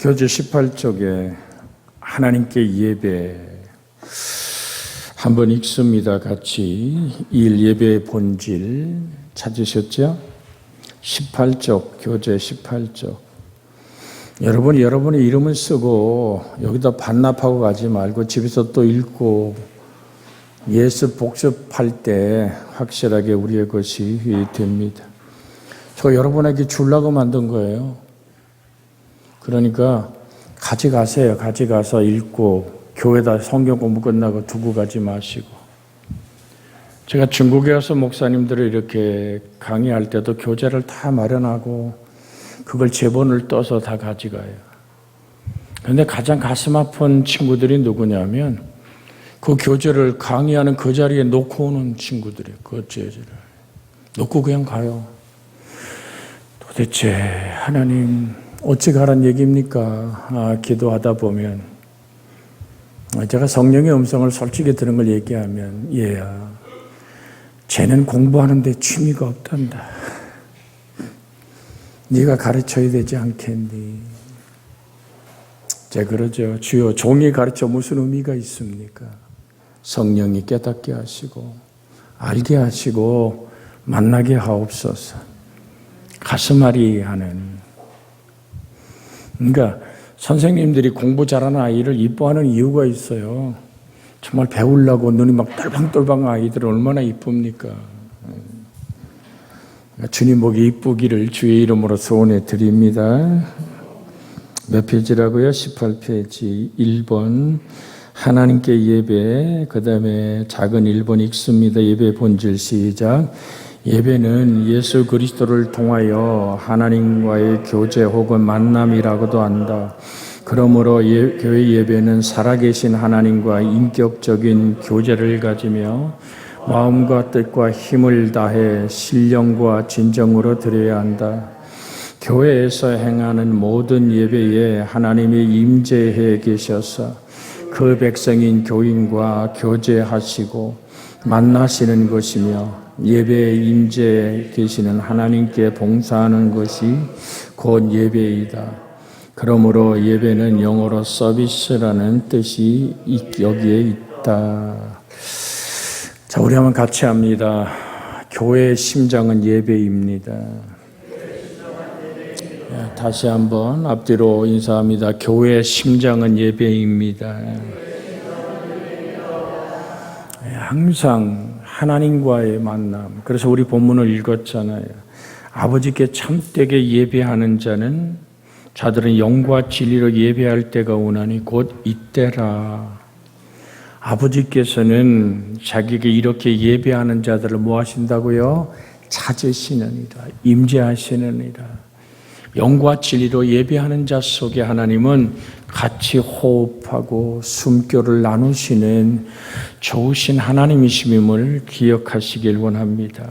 교재 18쪽에 하나님께 예배 한번 읽습니다. 같이 예배의 본질 찾으셨죠? 18쪽, 교재 18쪽. 여러분의 이름을 쓰고 여기다 반납하고 가지 말고 집에서 또 읽고 예습 복습할 때 확실하게 우리의 것이 됩니다. 저 여러분에게 주려고 만든 거예요. 그러니까 가져가세요. 가져가서 읽고 교회다 성경 공부 끝나고 두고 가지 마시고. 제가 중국에 와서 목사님들을 이렇게 강의할 때도 교재를 다 마련하고 그걸 제본을 떠서 다 가져가요. 그런데 가장 가슴 아픈 친구들이 누구냐면 그 교재를 강의하는 그 자리에 놓고 오는 친구들이에요. 그 교재를 놓고 그냥 가요. 도대체 하나님 어찌 가란 얘기입니까? 기도하다 보면 제가 성령의 음성을 솔직히 들은 걸 얘기하면 얘야 쟤는 공부하는데 취미가 없단다. 네가 가르쳐야 되지 않겠니? 제가 그러죠. 주여 종이 가르쳐 무슨 의미가 있습니까? 성령이 깨닫게 하시고 알게 하시고 만나게 하옵소서. 가슴앓이 하는. 그러니까 선생님들이 공부 잘하는 아이를 이뻐하는 이유가 있어요. 정말 배우려고 눈이 막 똘방똘방한 아이들은 얼마나 이쁩니까? 주님 보기 이쁘기를 주의 이름으로 소원해 드립니다. 몇 페이지라고요? 18페이지 1번 하나님께 예배, 그 다음에 작은 1번 읽습니다. 예배 본질 시작. 예배는 예수 그리스도를 통하여 하나님과의 교제 혹은 만남이라고도 한다. 그러므로 교회 예배는 살아계신 하나님과 인격적인 교제를 가지며 마음과 뜻과 힘을 다해 신령과 진정으로 드려야 한다. 교회에서 행하는 모든 예배에 하나님이 임재해 계셔서 그 백성인 교인과 교제하시고 만나시는 것이며 예배에 임재해 계시는 하나님께 봉사하는 것이 곧 예배이다. 그러므로 예배는 영어로 서비스라는 뜻이 여기에 있다. 자, 우리 한번 같이 합니다. 교회의 심장은 예배입니다. 다시 한번 앞뒤로 인사합니다. 교회의 심장은 예배입니다. 항상 하나님과의 만남. 그래서 우리 본문을 읽었잖아요. 아버지께 참되게 예배하는 자들은 영과 진리로 예배할 때가 오나니 곧 이때라. 아버지께서는 자기에게 이렇게 예배하는 자들을 뭐 하신다고요? 찾으시느니라, 임재하시느니라. 영과 진리로 예배하는 자 속에 하나님은 같이 호흡하고 숨결을 나누시는 좋으신 하나님이심을 기억하시길 원합니다.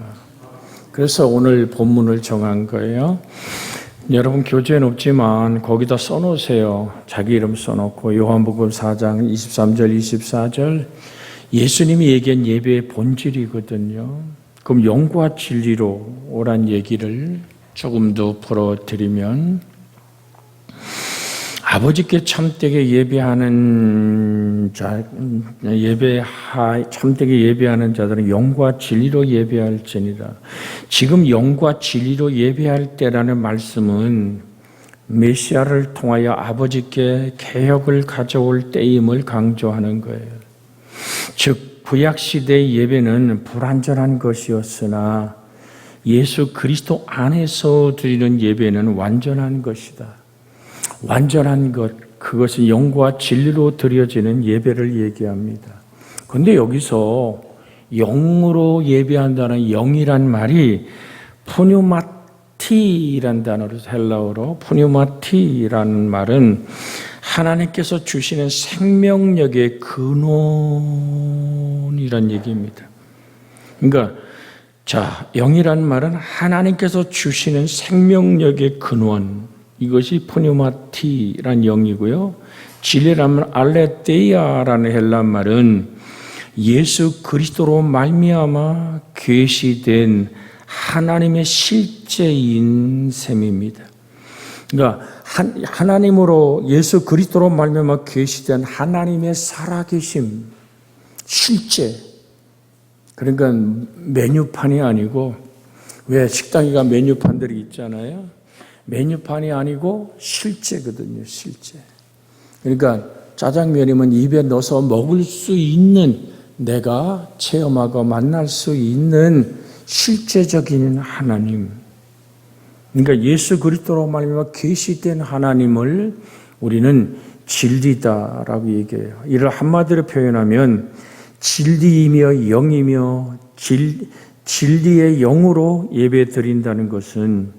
그래서 오늘 본문을 정한 거예요. 여러분 교재는 없지만 거기다 써놓으세요. 자기 이름 써놓고 요한복음 4장 23절 24절 예수님이 얘기한 예배의 본질이거든요. 그럼 영과 진리로 오란 얘기를 조금 더 풀어드리면 아버지께 참되게 참되게 예배하는 자들은 영과 진리로 예배할지니라. 지금 영과 진리로 예배할 때라는 말씀은 메시아를 통하여 아버지께 개혁을 가져올 때임을 강조하는 거예요. 즉 구약시대의 예배는 불완전한 것이었으나 예수 그리스도 안에서 드리는 예배는 완전한 것이다. 완전한 것, 그것은 영과 진리로 드려지는 예배를 얘기합니다. 그런데 여기서 영으로 예배한다는 영이란 말이 푸뉴마티라는 단어로 헬라어로 푸뉴마티라는 말은 하나님께서 주시는 생명력의 근원이란 얘기입니다. 그러니까 영이란 말은 하나님께서 주시는 생명력의 근원, 이것이 푸뉴마티란 영이고요. 진리라면 알레테이아라는 헬라 말은 예수 그리스도로 말미암아 계시된 하나님의 실제인 셈입니다. 그러니까 하나님으로 예수 그리스도로 말미암아 계시된 하나님의 살아계심, 실제. 그러니까 메뉴판이 아니고, 왜 식당에 가면 메뉴판들이 있잖아요. 메뉴판이 아니고 실제거든요, 실제. 그러니까 짜장면이면 입에 넣어서 먹을 수 있는, 내가 체험하고 만날 수 있는 실제적인 하나님. 그러니까 예수 그리스도로 말미암아 계시된 하나님을 우리는 진리다라고 얘기해요. 이를 한마디로 표현하면 진리이며 영이며 진리의 영으로 예배 드린다는 것은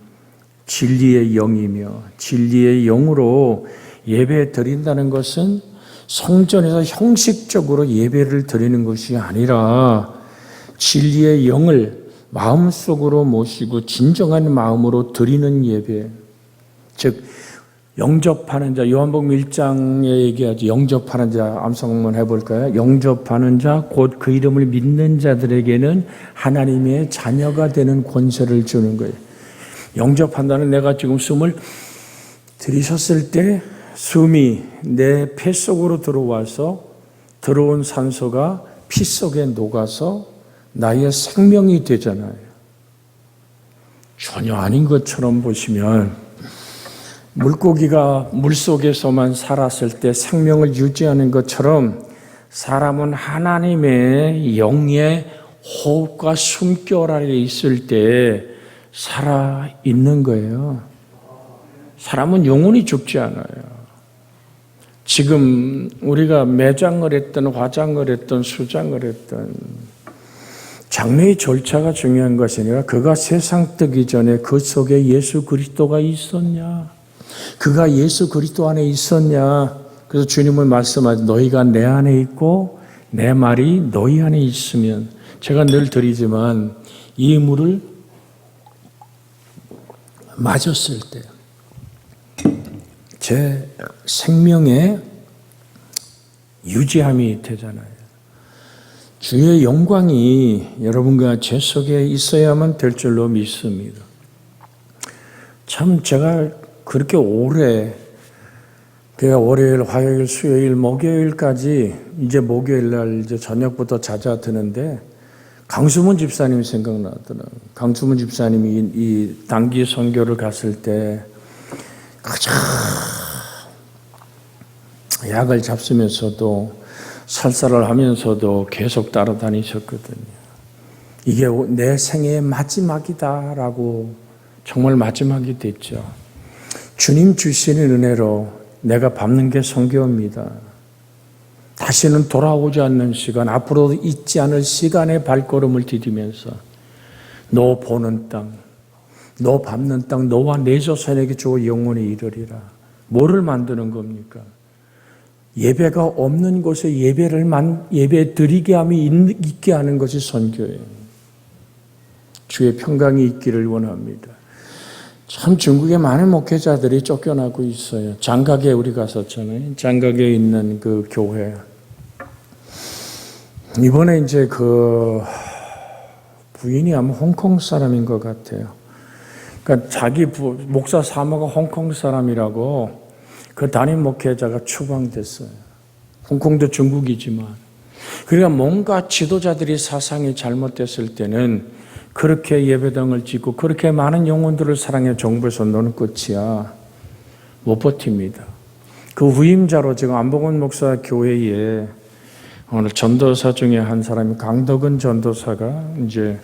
진리의 영이며 진리의 영으로 예배 드린다는 것은 성전에서 형식적으로 예배를 드리는 것이 아니라 진리의 영을 마음속으로 모시고 진정한 마음으로 드리는 예배. 즉 영접하는 자, 요한복음 1장에 얘기하지, 영접하는 자, 암송 한번 해볼까요? 영접하는 자, 곧 그 이름을 믿는 자들에게는 하나님의 자녀가 되는 권세를 주는 거예요. 영접한다는, 내가 지금 숨을 들이셨을 때 숨이 내 폐 속으로 들어와서 들어온 산소가 피 속에 녹아서 나의 생명이 되잖아요. 전혀 아닌 것처럼 보시면, 물고기가 물속에서만 살았을 때 생명을 유지하는 것처럼 사람은 하나님의 영의 호흡과 숨결 아래 있을 때 살아있는 거예요. 사람은 영원히 죽지 않아요. 지금 우리가 매장을 했든 화장을 했든 수장을 했든 장례의 절차가 중요한 것이 아니라 그가 세상 뜨기 전에 그 속에 예수 그리스도가 있었냐, 그가 예수 그리스도 안에 있었냐. 그래서 주님은 말씀하죠. 너희가 내 안에 있고 내 말이 너희 안에 있으면. 제가 늘 드리지만 이 물을 마셨을 때 제 생명의 유지함이 되잖아요. 주의 영광이 여러분과 제 속에 있어야만 될 줄로 믿습니다. 참 제가 그렇게 오래, 그가 월요일, 화요일, 수요일, 목요일까지, 이제 목요일 날 이제 저녁부터 잦아드는데 강수문 집사님이 생각나더라고요. 강수문 집사님이 이 단기 선교를 갔을 때 가장 약을 잡수면서도 설사를 하면서도 계속 따라다니셨거든요. 이게 내 생애의 마지막이다라고, 정말 마지막이 됐죠. 주님 주시는 은혜로 내가 밟는 게 선교입니다. 다시는 돌아오지 않는 시간, 앞으로 있지 않을 시간의 발걸음을 디디면서 너 보는 땅, 너 밟는 땅, 너와 내 조상에게 주어 영원히 이르리라. 뭐를 만드는 겁니까? 예배가 없는 곳에 예배 드리게 함이 있게 하는 것이 선교예요. 주의 평강이 있기를 원합니다. 참 중국의 많은 목회자들이 쫓겨나고 있어요. 장각에 우리 갔었잖아요. 장각에 있는 그 교회. 이번에 이제 그 부인이 아마 홍콩 사람인 것 같아요. 그러니까 자기 목사 사모가 홍콩 사람이라고 그 담임 목회자가 추방됐어요. 홍콩도 중국이지만. 그러니까 뭔가 지도자들이 사상이 잘못됐을 때는 그렇게 예배당을 짓고 그렇게 많은 영혼들을 사랑해 정부에서 너는 끝이야. 못 버팁니다. 그 후임자로 지금 안봉원 목사 교회에 오늘 전도사 중에 한 사람이 강덕은 전도사가 이제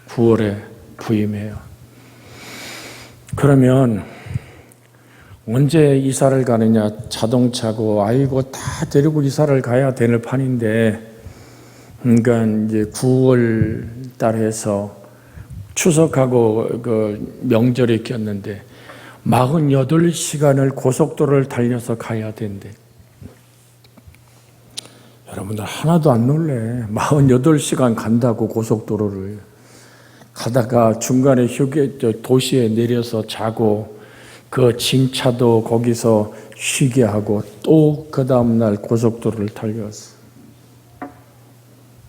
9월에 부임해요. 그러면 언제 이사를 가느냐, 자동차고 아이고 다 데리고 이사를 가야 되는 판인데, 그러니까 이제 9월 달에 해서 추석하고 그 명절이 꼈는데 48시간을 고속도로를 달려서 가야 된대. 여러분들 하나도 안 놀래. 48시간 간다고 고속도로를. 가다가 중간에 도시에 내려서 자고 그 진차도 거기서 쉬게 하고 또 그 다음날 고속도로를 달렸어.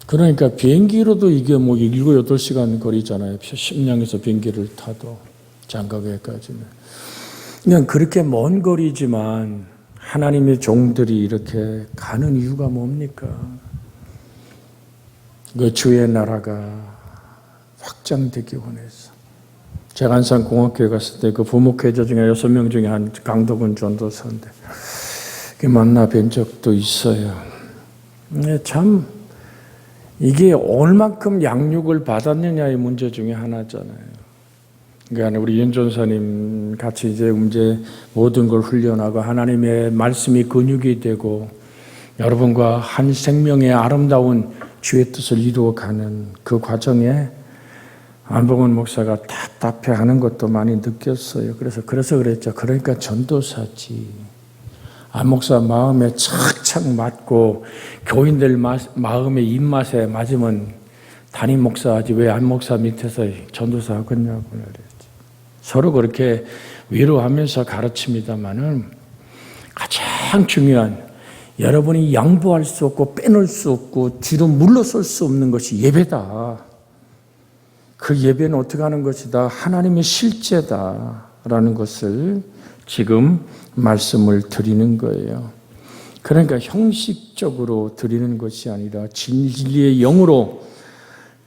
그러니까 비행기로도 이게 뭐 7, 8시간 거리잖아요. 심양에서 비행기를 타도 장가게까지는. 그냥 그렇게 먼 거리지만 하나님의 종들이 이렇게 가는 이유가 뭡니까? 그 주의 나라가 확장되기 원해서. 제가 항상 공학교에 갔을 때 그 부목회자 중에 6명 중에 한 강덕은 전도사인데 만나 뵌 적도 있어요. 참 이게 얼만큼 양육을 받았느냐의 문제 중에 하나잖아요. 그러니까 우리 윤 전사님 같이 이제 모든 걸 훈련하고 하나님의 말씀이 근육이 되고 여러분과 한 생명의 아름다운 주의 뜻을 이루어가는 그 과정에 안봉원 목사가 답답해하는 것도 많이 느꼈어요. 그래서 그랬죠. 그러니까 전도사지. 안 목사 마음에 착착 맞고 교인들 마음의 입맛에 맞으면 담임 목사하지 왜 안 목사 밑에서 전도사 하겠냐고 그랬지. 서로 그렇게 위로하면서 가르칩니다만은 가장 중요한 여러분이 양보할 수 없고 빼놓을 수 없고 뒤로 물러설 수 없는 것이 예배다. 그 예배는 어떻게 하는 것이다? 하나님의 실제다라는 것을 지금 말씀을 드리는 거예요. 그러니까 형식적으로 드리는 것이 아니라 진리의 영으로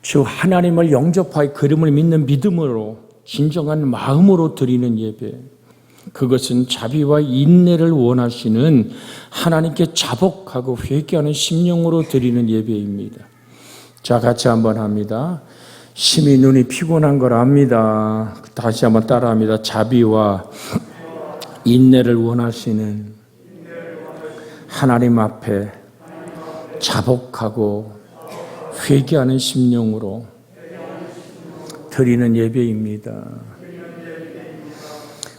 주 하나님을 영접하여 그림을 믿는 믿음으로 진정한 마음으로 드리는 예배. 그것은 자비와 인내를 원하시는 하나님께 자복하고 회개하는 심령으로 드리는 예배입니다. 자, 같이 한번 합니다. 심히 눈이 피곤한 걸 압니다. 다시 한번 따라합니다. 자비와 인내를 원하시는 하나님 앞에 자복하고 회개하는 심령으로 드리는 예배입니다.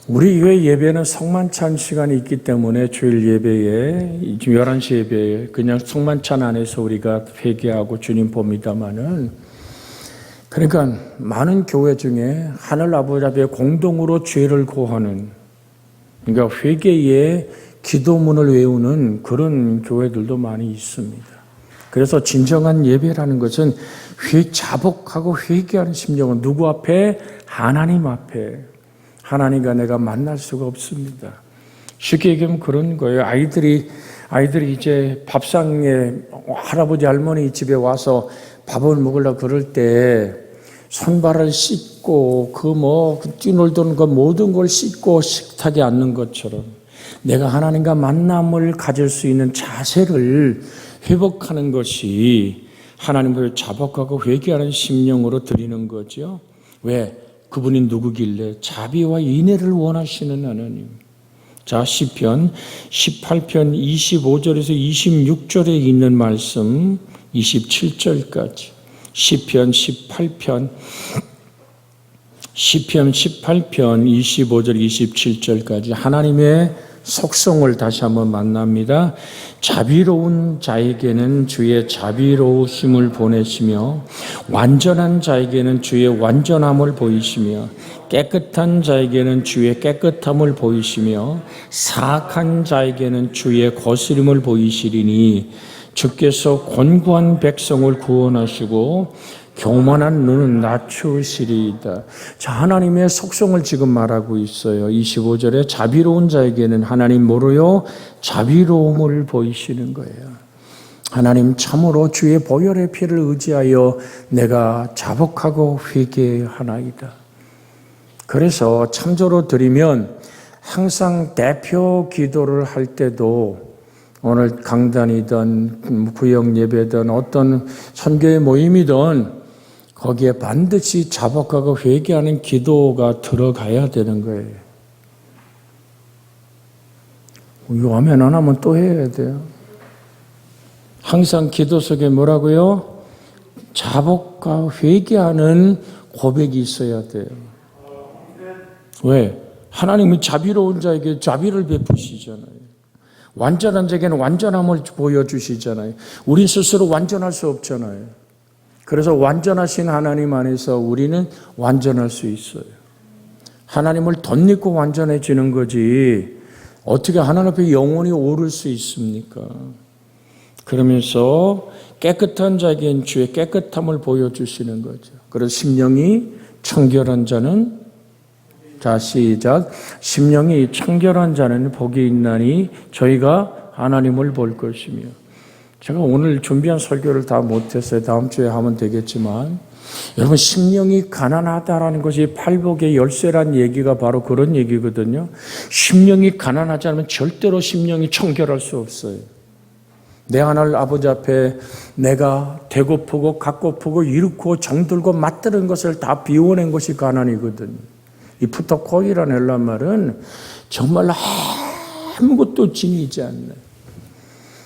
우리 교회 예배는 성만찬 시간이 있기 때문에 주일 예배에 11시 예배에 그냥 성만찬 안에서 우리가 회개하고 주님 봅니다마는 그러니까 많은 교회 중에 하늘 아버지 앞에 공동으로 죄를 고하는 그러니까 회개의 기도문을 외우는 그런 교회들도 많이 있습니다. 그래서 진정한 예배라는 것은 자복하고 회개하는 심령은 누구 앞에? 하나님 앞에. 하나님과 내가 만날 수가 없습니다. 쉽게 얘기하면 그런 거예요. 아이들이 이제 밥상에 할아버지 할머니 집에 와서 밥을 먹으려고 그럴 때 손발을 씻고 뛰놀던 그 모든 걸 씻고 식탁에 앉는 것처럼 내가 하나님과 만남을 가질 수 있는 자세를 회복하는 것이 하나님을 자복하고 회개하는 심령으로 드리는 거죠. 왜? 그분이 누구길래? 자비와 인애를 원하시는 하나님. 자, 시편 18편 25절에서 26절에 있는 말씀 27절까지 시편 18편 25절 27절까지 하나님의 속성을 다시 한번 만납니다. 자비로운 자에게는 주의 자비로우심을 보내시며 완전한 자에게는 주의 완전함을 보이시며 깨끗한 자에게는 주의 깨끗함을 보이시며 사악한 자에게는 주의 거스림을 보이시리니 주께서 곤고한 백성을 구원하시고 교만한 눈은 낮추시리이다. 자, 하나님의 속성을 지금 말하고 있어요. 25절에 자비로운 자에게는 하나님 뭐로요? 자비로움을 보이시는 거예요. 하나님 참으로 주의 보혈의 피를 의지하여 내가 자복하고 회개하나이다. 그래서 참조로 드리면 항상 대표 기도를 할 때도 오늘 강단이든 구역 예배든 어떤 선교의 모임이든 거기에 반드시 자복하고 회개하는 기도가 들어가야 되는 거예요. 이거 하면 안 하면 또 해야 돼요. 항상 기도 속에 뭐라고요? 자복과 회개하는 고백이 있어야 돼요. 왜? 하나님은 자비로운 자에게 자비를 베푸시잖아요. 완전한 자에게는 완전함을 보여주시잖아요. 우리 스스로 완전할 수 없잖아요. 그래서 완전하신 하나님 안에서 우리는 완전할 수 있어요. 하나님을 덧입고 완전해지는 거지 어떻게 하나님 앞에 영원히 오를 수 있습니까? 그러면서 깨끗한 자에게는 주의 깨끗함을 보여주시는 거죠. 그래서 심령이 청결한 자는 자, 시작. 심령이 청결한 자는 복이 있나니 저희가 하나님을 볼 것이며. 제가 오늘 준비한 설교를 다 못했어요. 다음 주에 하면 되겠지만, 여러분, 심령이 가난하다라는 것이 팔복의 열쇠란 얘기가 바로 그런 얘기거든요. 심령이 가난하지 않으면 절대로 심령이 청결할 수 없어요. 내 하늘 아버지 앞에 내가 배고프고 갖고프고 이렇고 정들고 맞들은 것을 다 비워낸 것이 가난이거든요. 이 푸터코이라는 헬란 말은 정말 아무것도 지니지 않는,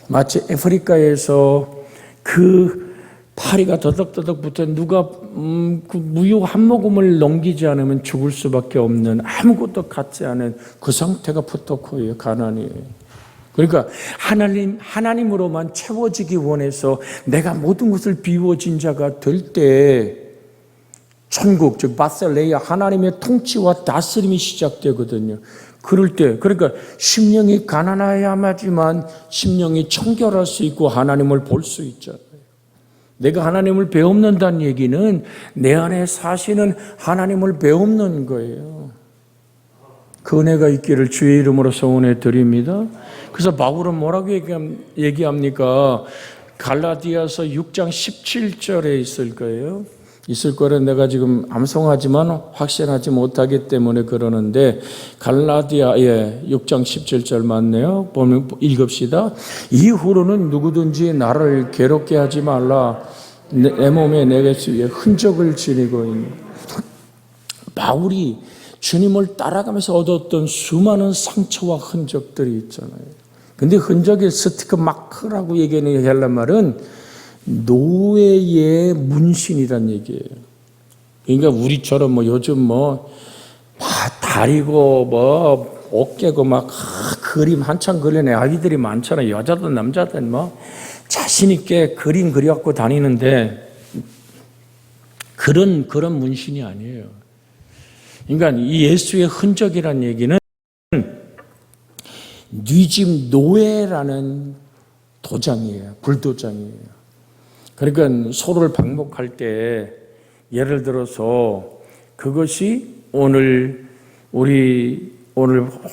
마치 아프리카에서 그 파리가 더덕더덕 붙어 누가 그 무유 한 모금을 넘기지 않으면 죽을 수밖에 없는, 아무것도 갖지 않은 그 상태가 푸터코이예요. 가난이에요. 그러니까 하나님으로만 채워지기 원해서 내가 모든 것을 비워진 자가 될 때 천국, 즉 바셀레야, 하나님의 통치와 다스림이 시작되거든요. 그럴 때, 그러니까 심령이 가난해야만 심령이 청결할 수 있고 하나님을 볼 수 있잖아요. 내가 하나님을 배움는다는 얘기는 내 안에 사시는 하나님을 배움는 거예요. 그 은혜가 있기를 주의 이름으로 소원해 드립니다. 그래서 바울은 뭐라고 얘기합니까? 갈라디아서 6장 17절에 있을 거예요. 있을 거를 내가 지금 암송하지만 확신하지 못하기 때문에 그러는데, 갈라디아의 6장 17절 맞네요. 보면 읽읍시다. 이후로는 누구든지 나를 괴롭게 하지 말라. 내 몸에 내게 흔적을 지니고 있는. 바울이 주님을 따라가면서 얻었던 수많은 상처와 흔적들이 있잖아요. 근데 흔적의 스티그마크라고 얘기하는 헬란 말은 노예의 문신이란 얘기예요. 그러니까 우리처럼 요즘 다리고 어깨고 그림 한참 그리는 아이들이 많잖아요. 여자든 남자든 자신 있게 그림 그려갖고 다니는데 그런 문신이 아니에요. 그러니까 이 예수의 흔적이란 얘기는 네 집 노예라는 도장이에요. 불도장이에요. 그러니까 소를 방목할 때 예를 들어서 그것이 오늘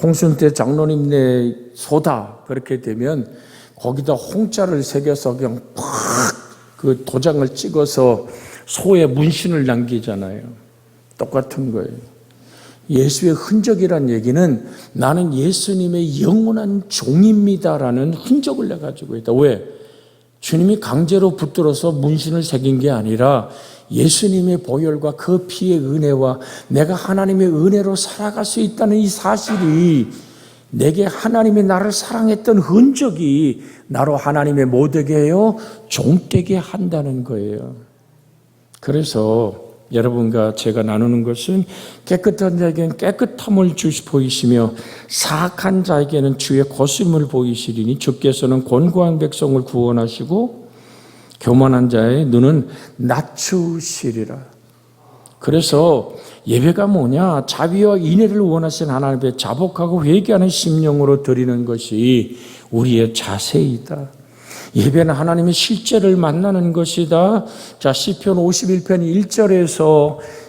홍순태 장로님네 소다 그렇게 되면 거기다 홍자를 새겨서 그냥 팍 그 도장을 찍어서 소의 문신을 남기잖아요. 똑같은 거예요. 예수의 흔적이란 얘기는 나는 예수님의 영원한 종입니다라는 흔적을 내 가지고 있다. 왜? 주님이 강제로 붙들어서 문신을 새긴 게 아니라 예수님의 보혈과 그 피의 은혜와 내가 하나님의 은혜로 살아갈 수 있다는 이 사실이, 내게 하나님이 나를 사랑했던 흔적이 나로 하나님의 뭐 되게 해요? 종 되게 한다는 거예요. 그래서 여러분과 제가 나누는 것은 깨끗한 자에게는 깨끗함을 보이시며 사악한 자에게는 주의 거스름을 보이시리니 주께서는 곤고한 백성을 구원하시고 교만한 자의 눈은 낮추시리라. 그래서 예배가 뭐냐? 자비와 인애를 원하시는 하나님 앞에 자복하고 회개하는 심령으로 드리는 것이 우리의 자세이다. 예배는 하나님의 실제를 만나는 것이다. 자, 시편 51편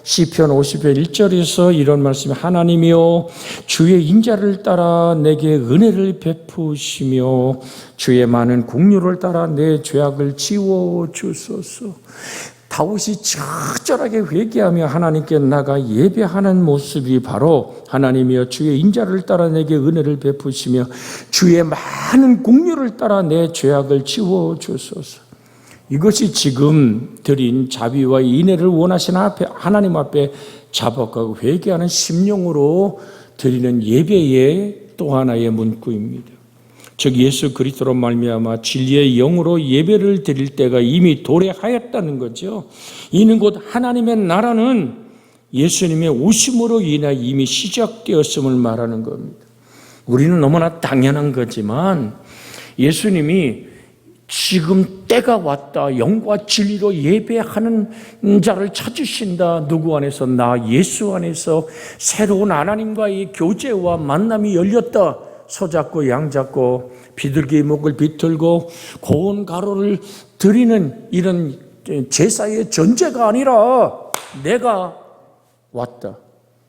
1절에서 이런 말씀이, 하나님이여 주의 인자를 따라 내게 은혜를 베푸시며 주의 많은 긍휼을 따라 내 죄악을 지워 주소서. 다윗이 적절하게 회개하며 하나님께 나가 예배하는 모습이 바로 하나님이여 주의 인자를 따라 내게 은혜를 베푸시며 주의 많은 긍휼을 따라 내 죄악을 지워주소서. 이것이 지금 드린 자비와 인애를 원하시는 하나님 앞에 자복하고 회개하는 심령으로 드리는 예배의 또 하나의 문구입니다. 즉 예수 그리스도로 말미암아 진리의 영으로 예배를 드릴 때가 이미 도래하였다는 거죠. 이는 곧 하나님의 나라는 예수님의 오심으로 인해 이미 시작되었음을 말하는 겁니다. 우리는 너무나 당연한 거지만 예수님이 지금 때가 왔다, 영과 진리로 예배하는 자를 찾으신다. 누구 안에서? 나 예수 안에서 새로운 하나님과의 교제와 만남이 열렸다. 소 잡고 양 잡고 비둘기 목을 비틀고 고운 가루를 드리는 이런 제사의 전제가 아니라 내가 왔다.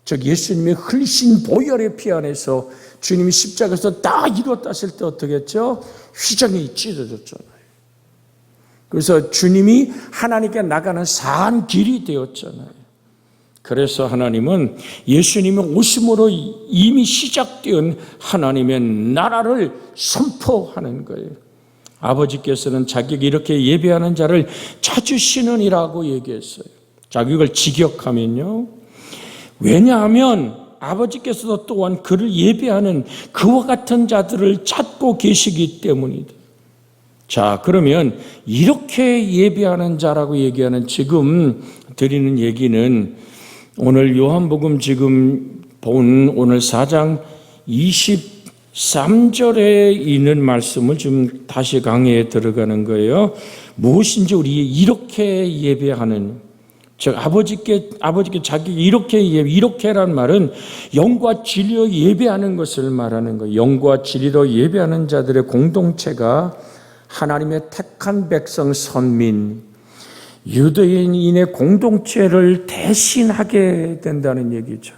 즉 예수님의 흘리신 보혈의 피 안에서 주님이 십자가에서 다 이루었다 하실 때 어떻게 했죠? 휘장이 찢어졌잖아요. 그래서 주님이 하나님께 나가는 산 길이 되었잖아요. 그래서 하나님은 예수님의 오심으로 이미 시작된 하나님의 나라를 선포하는 거예요. 아버지께서는 자기가 이렇게 예배하는 자를 찾으시느니라고 얘기했어요. 자, 이걸 직역하면요. 왜냐하면 아버지께서도 또한 그를 예배하는 그와 같은 자들을 찾고 계시기 때문이다. 자, 그러면 이렇게 예배하는 자라고 얘기하는 지금 드리는 얘기는 오늘 요한복음 지금 본 오늘 4장 23절에 있는 말씀을 좀 다시 강의에 들어가는 거예요. 무엇인지 우리 이렇게 예배하는, 즉 아버지께 자기 이렇게라는 말은 영과 진리로 예배하는 것을 말하는 거예요. 영과 진리로 예배하는 자들의 공동체가 하나님의 택한 백성 선민 유대인의 공동체를 대신하게 된다는 얘기죠.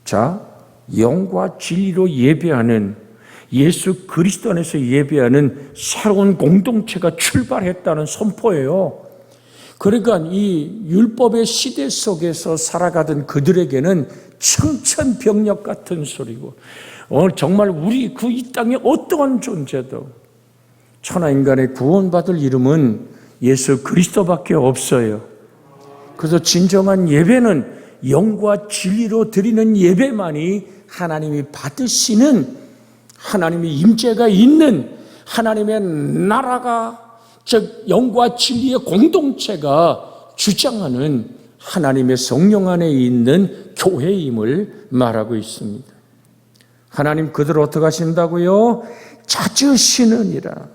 자, 영과 진리로 예배하는 예수 그리스도 안에서 예배하는 새로운 공동체가 출발했다는 선포예요. 그러니까 이 율법의 시대 속에서 살아가던 그들에게는 청천벽력 같은 소리고, 정말 우리 이 땅에 어떠한 존재도 천하인간의 구원받을 이름은 예수 그리스도밖에 없어요. 그래서 진정한 예배는 영과 진리로 드리는 예배만이 하나님이 받으시는, 하나님의 임재가 있는 하나님의 나라가, 즉 영과 진리의 공동체가 주장하는 하나님의 성령 안에 있는 교회임을 말하고 있습니다. 하나님 그들을 어떻게 하신다고요? 찾으시느니라.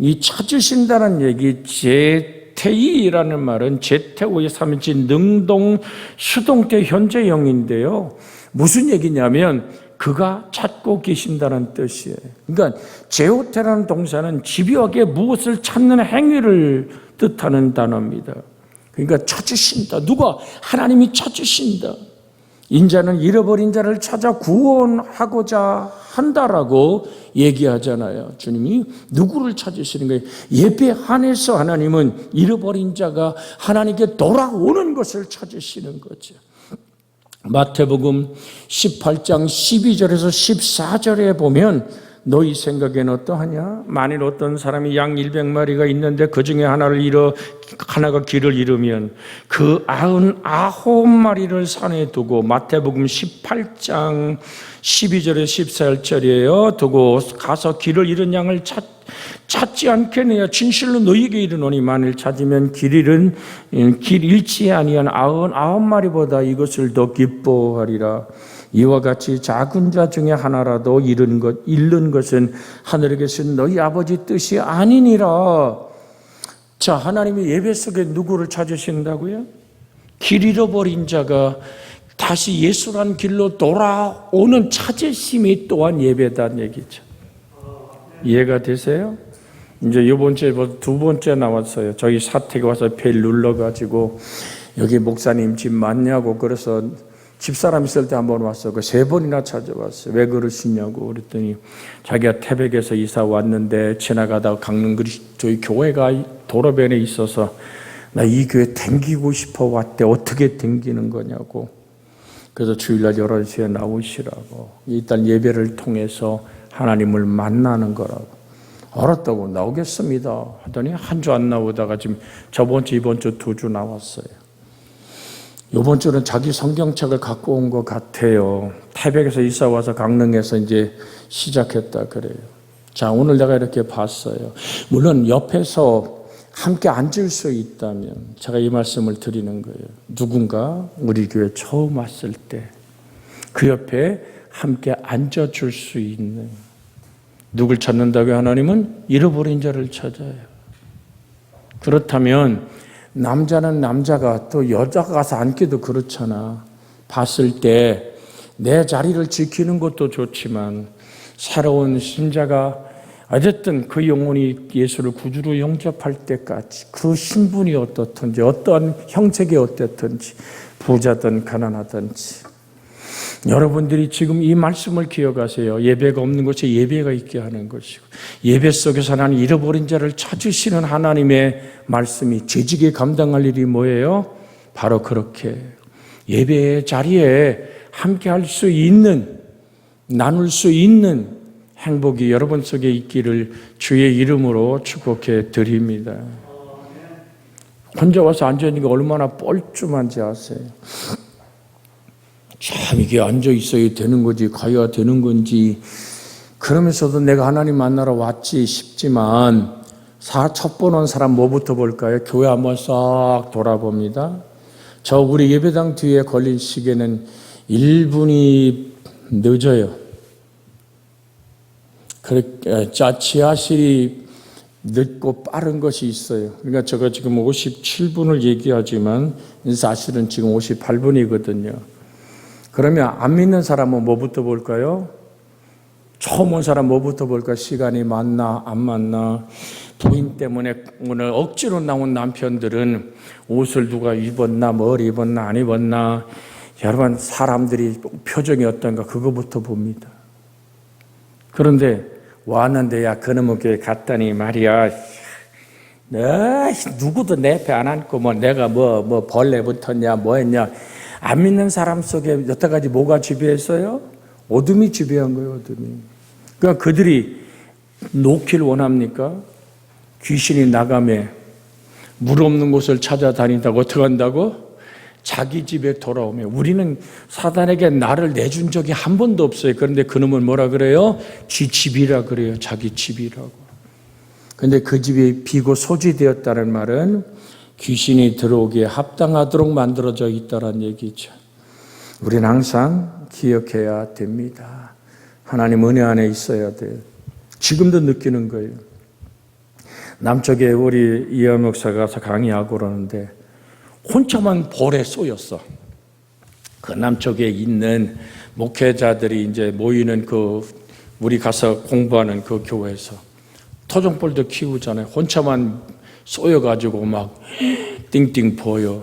이 찾으신다는 얘기, 제태이라는 말은 제태오의 삼인치 능동 수동태 현재형인데요. 무슨 얘기냐면 그가 찾고 계신다는 뜻이에요. 그러니까 제오테라는 동사는 집요하게 무엇을 찾는 행위를 뜻하는 단어입니다. 그러니까 찾으신다. 누가? 하나님이 찾으신다. 인자는 잃어버린 자를 찾아 구원하고자 한다라고 얘기하잖아요. 주님이 누구를 찾으시는 거예요? 예배 안에서 하나님은 잃어버린 자가 하나님께 돌아오는 것을 찾으시는 거죠. 마태복음 18장 12절에서 14절에 보면 너희 생각엔 어떠하냐? 만일 어떤 사람이 양 100마리가 있는데 그 중에 하나가 길을 잃으면 그 99마리를 산에 두고, 마태복음 18장 12절에 14절이에요. 두고 가서 길을 잃은 양을 찾지 않겠느냐? 진실로 너희에게 이르노니 만일 찾으면 길 잃지 아니한 99마리보다 이것을 더 기뻐하리라. 이와 같이 작은 자 중에 하나라도 잃는 것은 하늘에 계신 너희 아버지 뜻이 아니니라. 자, 하나님의 예배 속에 누구를 찾으신다고요? 길 잃어버린 자가 다시 예수란 길로 돌아오는 찾으심이 또한 예배다는 얘기죠. 이해가 되세요? 이제 이번 주에 두 번째 나왔어요. 저희 사택에 와서 벨 눌러가지고 여기 목사님 집 맞냐고, 그래서 집사람 있을 때 한번 왔어. 그 3번이나 찾아왔어요. 왜 그러시냐고 그랬더니 자기가 태백에서 이사 왔는데 지나가다가 강릉 저희 교회가 도로변에 있어서 나 이 교회 댕기고 싶어 왔대. 어떻게 댕기는 거냐고. 그래서 주일날 11시에 나오시라고. 일단 예배를 통해서 하나님을 만나는 거라고. 알았다고 나오겠습니다 하더니 한 주 안 나오다가 지금 저번 주 이번 주 2주 나왔어요. 이번 주는 자기 성경책을 갖고 온 것 같아요. 태백에서 이사 와서 강릉에서 이제 시작했다 그래요. 자, 오늘 내가 이렇게 봤어요. 물론 옆에서 함께 앉을 수 있다면 제가 이 말씀을 드리는 거예요. 누군가 우리 교회 처음 왔을 때 그 옆에 함께 앉아줄 수 있는, 누굴 찾는다고요? 하나님은 잃어버린 자를 찾아요. 그렇다면 남자는 남자가, 또 여자가 가서 앉기도 그렇잖아. 봤을 때 내 자리를 지키는 것도 좋지만 새로운 신자가 어쨌든 그 영혼이 예수를 구주로 영접할 때까지 그 신분이 어떻든지 어떠한 형색이 어떻든지 부자든 가난하든지 여러분들이 지금 이 말씀을 기억하세요. 예배가 없는 곳에 예배가 있게 하는 것이고 예배 속에서 하나님 잃어버린 자를 찾으시는 하나님의 말씀이 재직에 감당할 일이 뭐예요? 바로 그렇게 예배의 자리에 함께 할 수 있는 나눌 수 있는 행복이 여러분 속에 있기를 주의 이름으로 축복해 드립니다. 혼자 와서 앉아있는 게 얼마나 뻘쭘한지 아세요? 참 이게 앉아 있어야 되는 거지 가야 되는 건지 그러면서도 내가 하나님 만나러 왔지 싶지만 첫 번 온 사람 뭐부터 볼까요? 교회 한번 싹 돌아봅니다. 저 우리 예배당 뒤에 걸린 시계는 1분이 늦어요. 지하실이 늦고 빠른 것이 있어요. 그러니까 제가 지금 57분을 얘기하지만 사실은 지금 58분이거든요. 그러면 안 믿는 사람은 뭐부터 볼까요? 처음 온 사람 뭐부터 볼까요? 시간이 맞나 안 맞나? 부인 때문에 오늘 억지로 나온 남편들은 옷을 누가 입었나 뭘 입었나 안 입었나 여러분 사람들이 표정이 어떤가 그거부터 봅니다. 그런데 왔는데 야 그놈의 교회 갔더니 말이야 누구도 내 앞에 안 앉고 뭐 내가 뭐 벌레 붙었냐 뭐 했냐 안 믿는 사람 속에 여태까지 뭐가 지배했어요? 어둠이 지배한 거예요. 어둠이. 그러니까 그들이 놓기를 원합니까? 귀신이 나가매 물 없는 곳을 찾아다닌다고 어떻게 한다고? 자기 집에 돌아오며 우리는 사단에게 나를 내준 적이 한 번도 없어요. 그런데 그놈은 뭐라 그래요? 지 집이라 그래요. 자기 집이라고. 그런데 그 집이 비고 소지되었다는 말은 귀신이 들어오기에 합당하도록 만들어져 있다는 얘기죠. 우리는 항상 기억해야 됩니다. 하나님 은혜 안에 있어야 돼요. 지금도 느끼는 거예요. 남쪽에 우리 이하 목사가 가서 강의하고 그러는데 혼자만 벌에 쏘였어. 그 남쪽에 있는 목회자들이 이제 모이는 우리 가서 공부하는 그 교회에서 토종벌도 키우잖아요. 혼자만 쏘여가지고 막 띵띵 보여.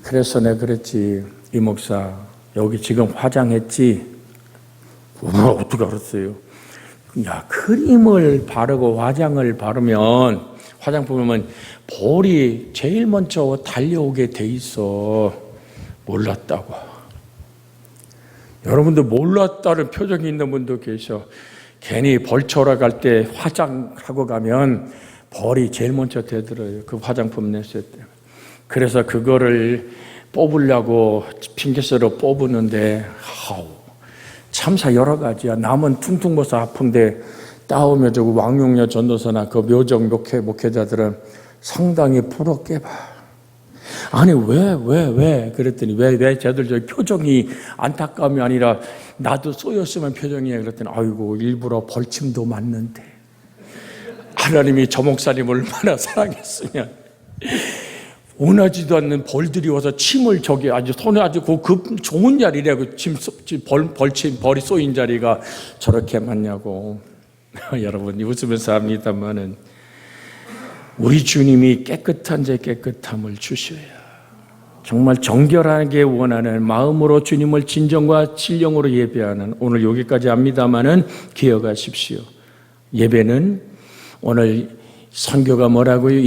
그래서 내가 그랬지. 이 목사 여기 지금 화장했지? 어떻게 알았어요? 야 크림을 바르고 화장을 바르면 화장품이면 볼이 제일 먼저 달려오게 돼 있어. 몰랐다고. 여러분들 몰랐다는 표정이 있는 분도 계셔. 괜히 벌초라 갈 때 화장하고 가면 벌이 제일 먼저 되더라고요. 그 화장품 냈을 때. 그래서 그거를 뽑으려고 핑계스로 뽑았는데 참사 여러 가지야. 남은 퉁퉁 벗어 아픈데 따오면 저거 왕용녀 전도사나 그 묘정 목회자들은 상당히 부럽게 봐. 아니 왜 그랬더니 왜 쟤들 저 표정이 안타까움이 아니라 나도 쏘였으면 표정이야. 그랬더니 아이고 일부러 벌침도 맞는데 하나님이 저 목사님 얼마나 사랑했으면 원하지도 않는 벌들이 와서 침을 저기 아주 손에 아주 그 좋은 자리래. 그 벌침 벌이 쏘인 자리가 저렇게 맞냐고. 여러분 웃으면서 합니다만은 우리 주님이 깨끗한 자 깨끗함을 주셔야 정말 정결하게 원하는 마음으로 주님을 진정과 진령으로 예배하는 오늘 여기까지 합니다만은 기억하십시오. 예배는 오늘 선교가 뭐라고요?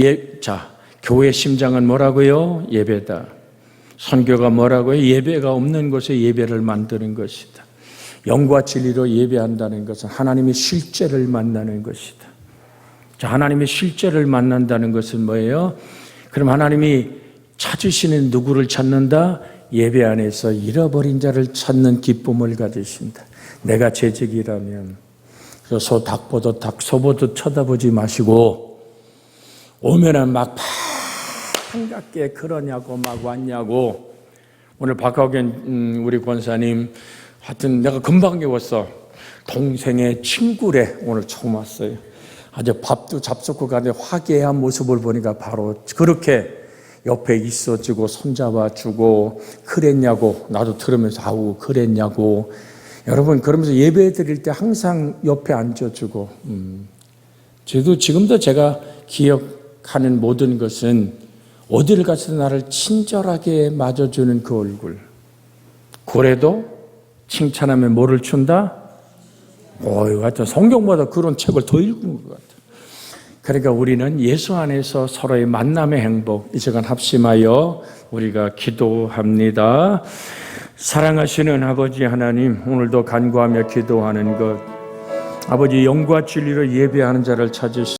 교회 심장은 뭐라고요? 예배다. 선교가 뭐라고요? 예배가 없는 곳에 예배를 만드는 것이다. 영과 진리로 예배한다는 것은 하나님의 실제를 만나는 것이다. 자, 하나님의 실제를 만난다는 것은 뭐예요? 그럼 하나님이 찾으시는 누구를 찾는다? 예배 안에서 잃어버린 자를 찾는 기쁨을 가지신다. 내가 재직이라면 소 닭 보듯 닭 소 보듯 쳐다보지 마시고 오면은 막 반갑게 그러냐고 막 왔냐고. 오늘 박학연 우리 권사님 하여튼 내가 금방 배웠어. 동생의 친구래. 오늘 처음 왔어요. 아주 밥도 잡숫고 가는데 화기애애한 모습을 보니까 바로 그렇게 옆에 있어주고 손잡아주고 그랬냐고. 나도 들으면서 아우 그랬냐고. 여러분 그러면서 예배 드릴 때 항상 옆에 앉아주고 저도 지금도 제가 기억하는 모든 것은 어디를 가서 나를 친절하게 맞아주는 그 얼굴. 고래도 칭찬하면 뭐를 준다? 하여튼 성경보다 그런 책을 더 읽은 것 같아요. 그러니까 우리는 예수 안에서 서로의 만남의 행복, 이 시간 합심하여 우리가 기도합니다. 사랑하시는 아버지 하나님, 오늘도 간구하며 기도하는 것, 아버지 영과 진리로 예배하는 자를 찾으시